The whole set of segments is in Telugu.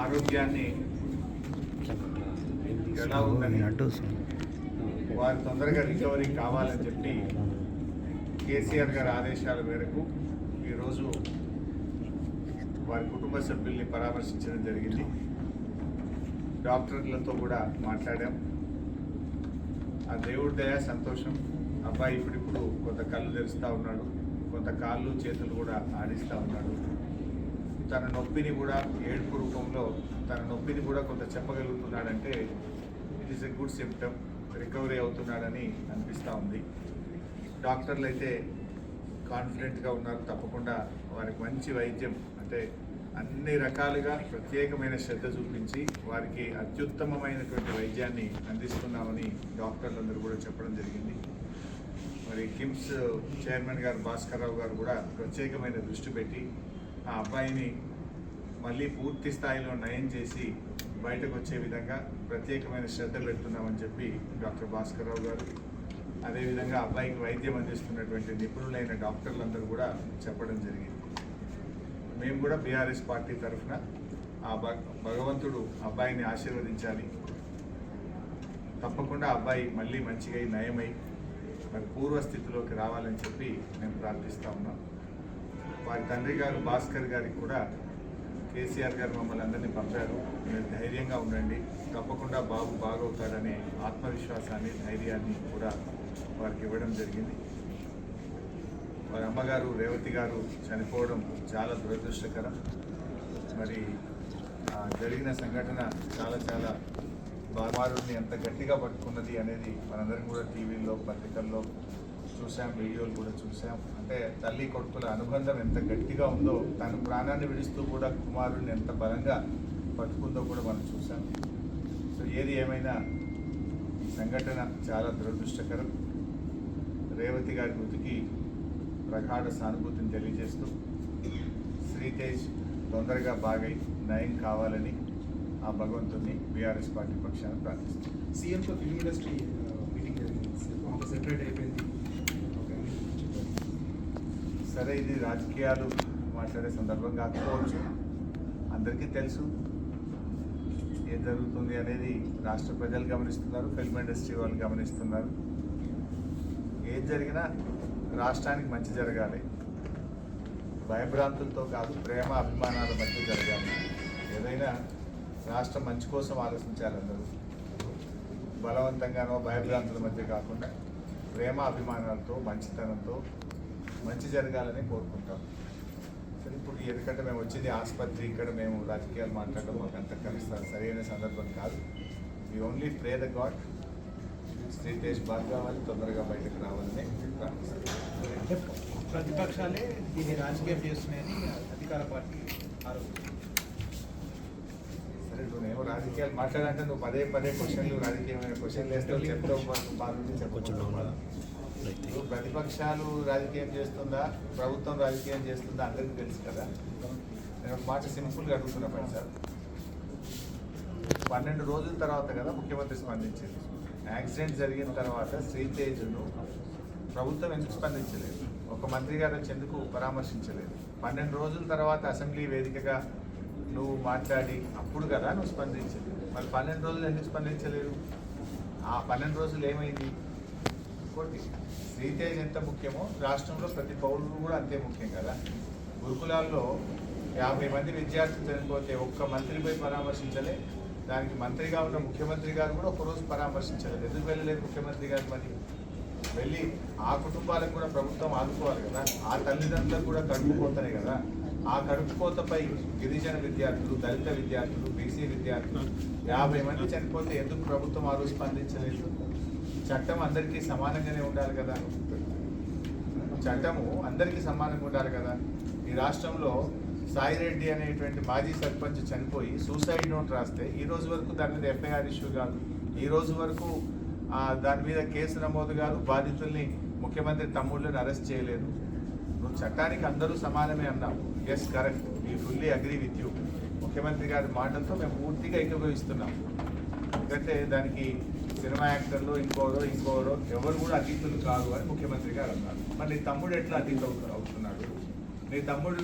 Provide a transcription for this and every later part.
ఆరోగ్యాన్ని ఎలా ఉందని వారు తొందరగా రికవరీ కావాలని చెప్పి కేసీఆర్ గారి ఆదేశాల మేరకు ఈరోజు వారి కుటుంబ సభ్యుల్ని పరామర్శించడం జరిగింది. డాక్టర్లతో కూడా మాట్లాడాం. ఆ దేవుడి దయ సంతోషం. అబ్బాయి ఇప్పుడిప్పుడు కొంత కళ్ళు తెరుస్తూ ఉన్నాడు, కొంత కాళ్ళు చేతులు కూడా ఆడిస్తూ ఉన్నాడు. తన నొప్పిని కూడా ఏడుపు రూపంలో తన నొప్పిని కూడా కొంత చెప్పగలుగుతున్నాడంటే it is a good symptom. Recovery అవుతున్నాడని అనిపిస్తూ ఉంది. డాక్టర్లు అయితే కాన్ఫిడెంట్గా ఉన్నారు. తప్పకుండా వారికి మంచి వైద్యం అంటే అన్ని రకాలుగా ప్రత్యేకమైన శ్రద్ధ చూపించి వారికి అత్యుత్తమమైనటువంటి వైద్యాన్ని అందిస్తున్నామని డాక్టర్లందరూ కూడా చెప్పడం జరిగింది. మరి కిమ్స్ చైర్మన్ గారు భాస్కర్ రావు గారు కూడా ప్రత్యేకమైన దృష్టి పెట్టి ఆ అబ్బాయిని మళ్ళీ పూర్తి స్థాయిలో నయం చేసి బయటకు వచ్చే విధంగా ప్రత్యేకమైన శ్రద్ధ పెడుతున్నామని చెప్పి డాక్టర్ భాస్కర్ రావు గారు, అదేవిధంగా అబ్బాయికి వైద్యం అందిస్తున్నటువంటి నిపుణులైన డాక్టర్లందరూ కూడా చెప్పడం జరిగింది. మేము కూడా బీఆర్ఎస్ పార్టీ తరఫున ఆ భగవంతుడు అబ్బాయిని ఆశీర్వదించాలి. తప్పకుండా అబ్బాయి మళ్ళీ మంచిగా నయమై మరి పూర్వస్థితిలోకి రావాలని చెప్పి మేము ప్రార్థిస్తూ ఉన్నాం. వారి తండ్రి గారు భాస్కర్ గారికి కూడా కేసీఆర్ గారు మమ్మల్ని అందరినీ పంపారు. మీరు ధైర్యంగా ఉండండి, తప్పకుండా బాబు బాగవుతాడనే ఆత్మవిశ్వాసాన్ని ధైర్యాన్ని కూడా వారికి ఇవ్వడం జరిగింది. వారి అమ్మగారు రేవతి గారు చనిపోవడం చాలా దురదృష్టకరం. మరి జరిగిన సంఘటన చాలా బాబారుని ఎంత గట్టిగా పట్టుకున్నది అనేది మనందరం కూడా టీవీల్లో పత్రికల్లో చూసాం, వీడియోలు కూడా చూసాం. అంటే తల్లి కొడుకుల అనుబంధం ఎంత గట్టిగా ఉందో, తను ప్రాణాన్ని విడుస్తూ కూడా కుమారుడిని ఎంత బలంగా పట్టుకుందో కూడా మనం చూసాం. సో ఏది ఏమైనా ఈ సంఘటన చాలా దురదృష్టకరం. రేవతి గారి మృతికి ప్రగాఢ సానుభూతిని తెలియజేస్తూ శ్రీతేజ్ తొందరగా బాగై నయం కావాలని ఆ భగవంతుని బీఆర్ఎస్ పార్టీ పక్షాన ప్రార్థిస్తుంది. సీఎంతో ఫిల్మ్ ఇండస్ట్రీ మీటింగ్ జరిగింది, సెపరేట్ అయిపోయింది. సరే, ఇది రాజకీయాలు మాట్లాడే సందర్భం కాకపోవచ్చు. అందరికీ తెలుసు ఏం జరుగుతుంది అనేది. రాష్ట్ర ప్రజలు గమనిస్తున్నారు, ఫిల్మ్ ఇండస్ట్రీ వాళ్ళు గమనిస్తున్నారు. ఏం జరిగినా రాష్ట్రానికి మంచి జరగాలి, భయభ్రాంతులతో కాదు, ప్రేమ అభిమానాల మధ్య జరగాలి. ఏదైనా రాష్ట్రం మంచి కోసం ఆలోచించాలి. అందరూ బలవంతంగానో భయభ్రాంతుల మధ్య కాకుండా ప్రేమ అభిమానాలతో మంచితనంతో మంచి జరగాలని కోరుకుంటాం. సరే, ఇప్పుడు ఎందుకంటే మేము వచ్చింది ఆసుపత్రి, ఇక్కడ మేము రాజకీయాలు మాట్లాడడం మాకు అంత కలుస్తారు సరైన సందర్భం కాదు. We only pray the god Sritej బాగా కావాలి, తొందరగా బయటకు రావాలని ప్రార్థిస్తాం. అంటే ప్రతిపక్షాలే దీన్ని రాజకీయం చేస్తున్నాయని అధికార పార్టీ ఆరోపణ. సరే, నువ్వేమో రాజకీయాలు మాట్లాడంటే నువ్వు పదే క్వశ్చన్లు రాజకీయమైన క్వశ్చన్లు వేస్తావు, చెప్తావు, బాగుంది చెప్పచ్చు. ప్రతిపక్షాలు రాజకీయం చేస్తుందా, ప్రభుత్వం రాజకీయం చేస్తుందా అందరికీ తెలుసు కదా. నేను ఒక మాట సింపుల్గా అడుగుతున్నా సార్. 12 రోజుల తర్వాత కదా ముఖ్యమంత్రి స్పందించింది. యాక్సిడెంట్ జరిగిన తర్వాత శ్రీతేజ్ను ప్రభుత్వం ఎందుకు స్పందించలేదు? ఒక మంత్రి గారు వచ్చి ఎందుకు పరామర్శించలేదు? 12 రోజుల తర్వాత అసెంబ్లీ వేదికగా నువ్వు మాట్లాడి అప్పుడు కదా నువ్వు స్పందించింది. మరి 12 రోజులు ఎందుకు స్పందించలేదు? ఆ 12 రోజులు ఏమైంది? ఇంకోటి, శ్రీతేజ్ ఎంత ముఖ్యమో రాష్ట్రంలో ప్రతి పౌరుడు కూడా అంతే ముఖ్యం కదా. గురుకులాల్లో 50 మంది విద్యార్థులు చనిపోతే ఒక్క మంత్రిపై పరామర్శించలే. దానికి మంత్రిగా ఉన్న ముఖ్యమంత్రి గారు కూడా ఒకరోజు పరామర్శించలేదు. ఎందుకు వెళ్ళలేదు ముఖ్యమంత్రి గారు? మరి వెళ్ళి ఆ కుటుంబాలకు కూడా ప్రభుత్వం ఆదుకోవాలి కదా. ఆ తల్లిదండ్రులకు కూడా కడుపుకోతనే కదా. ఆ కడుపుకోతపై గిరిజన విద్యార్థులు, దళిత విద్యార్థులు, బీసీ విద్యార్థులు 50 మంది చనిపోతే ఎందుకు ప్రభుత్వం ఆ రోజు స్పందించలేదు? చట్టం అందరికీ సమానంగానే ఉండాలి కదా. చట్టము అందరికీ సమానంగా ఉండాలి కదా. ఈ రాష్ట్రంలో సాయిరెడ్డి అనేటువంటి మాజీ సర్పంచ్ చనిపోయి సూసైడ్ నోట్ రాస్తే ఈ రోజు వరకు దాని మీద ఎఫ్ఐఆర్ ఇష్యూ కాదు. ఈ రోజు వరకు దాని మీద కేసు నమోదు కాదు. బాధితుల్ని ముఖ్యమంత్రి తమ్ముళ్ళని అరెస్ట్ చేయలేదు. నువ్వు చట్టానికి అందరూ సమానమే అన్నావు. Yes, correct, we fully agree with you. ముఖ్యమంత్రి గారి మాటలతో మేము పూర్తిగా ఏకీభవిస్తున్నాం. ఎందుకంటే దానికి సినిమా యాక్టర్లు ఇంకోరో ఎవరు కూడా అతీతులు కాదు అని ముఖ్యమంత్రి గారు అన్నారు. మరి తమ్ముడు ఎట్లా అతీత అవుతున్నాడు? నీ తమ్ముడు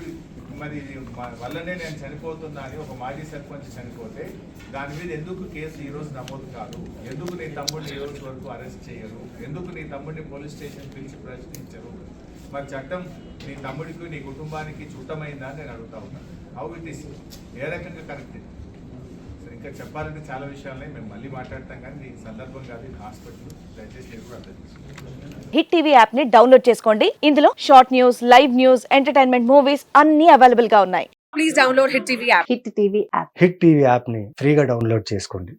మరి వల్లనే నేను చనిపోతున్నా అని ఒక మాజీ సర్పంచ్ చనిపోతే దాని మీద ఎందుకు కేసు ఈరోజు నమోదు కాదు? ఎందుకు నీ తమ్ముడిని ఈ రోజు వరకు అరెస్ట్ చేయరు? ఎందుకు నీ తమ్ముడిని పోలీస్ స్టేషన్ పిలిచి ప్రశ్నించరు? మరి చట్టం నీ తమ్ముడికి నీ కుటుంబానికి చుట్టమైందా అని నేను అడుగుతా ఉన్నాను. హౌ ఇట్ ఈస్, ఏ రకంగా కరెక్ట్? ఇంకా చెప్పాలంటే చాలా విషయాలని మేము మళ్ళీ మాట్లాడతాం, కానీ ఈ సందర్భం కాదు, ఇది హాస్పిటల్, దయచేసి మీరు కూడా అర్థం చేసుకోండి. హిట్ టీవీ యాప్ ని డౌన్లోడ్ చేసుకోండి. ఇందులో short news, live news, entertainment movies అన్ని అవైలబుల్ గా ఉన్నాయి. Please download Hit TV app. Hit TV app. Hit TV యాప్ని ఫ్రీగా డౌన్లోడ్ చేసుకోండి.